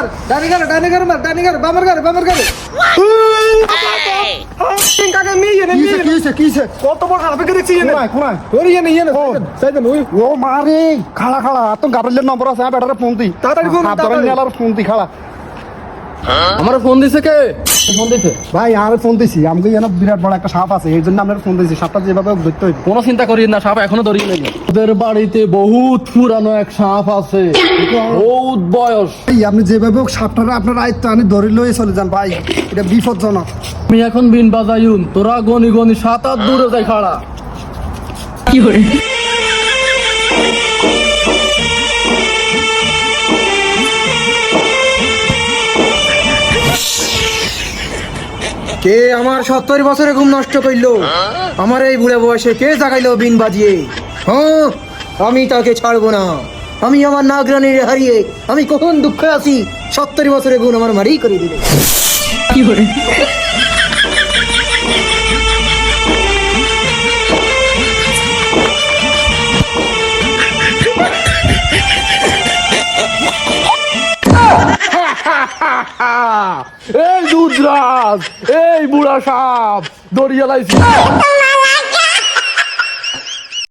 মার ডানে ঘর বামার ঘর কাকে নিয়ে কিছে কত বড় হারাবে দেখছি কোনায় ওরে ইয়ে সাইদেন ওই ও মারে খালা তো গাবরেলের নম্বর আছে বেটারে ফোন দি তাড়াতাড়ি ফোন, তাড়াতাড়ি। ফোন দি খালা আমার ফোন দিছে কে? ফোন দিছে ভাই আমি ফোন দিছি আমাকে যেন বিরাট বড় একটা সাপ আছে এই জন্য আমরা ফোন দিছি সাপটা যেভাবে হোক ধরতে হইবে কোনো চিন্তা করি না, সাপ এখনো ধরিয়ে নেই। ওদের বাড়িতে বহুত পুরানো এক সাপ আছে, বহুত বয়স। এই আপনি যেভাবে হোক সাপটারে আপনার আয়ত্ত আনি ধরে লয়ে চলে যান ভাই, এটা বিপজ্জনক। আমি এখন বিন বাজাইউন, তোরা গনি গনি 7-8 দূরে যাই খাড়া। কি করে কে আমার 70 বছরে ঘুম নষ্ট করলো? আমার এই বুড়ে বয়সে কে জাগাইলো বিন বাজিয়ে? হ্যাঁ, আমি তাকে ছাড়বো না। আমি আমার নাগরানির হারিয়ে আমি কখন দুঃখে আছি, 70 বছরে গুণ আমার মারি করে দিল। কি করে এই দুধরাজ, এই বুড়া সাপ দড়িয়ে লাইছি।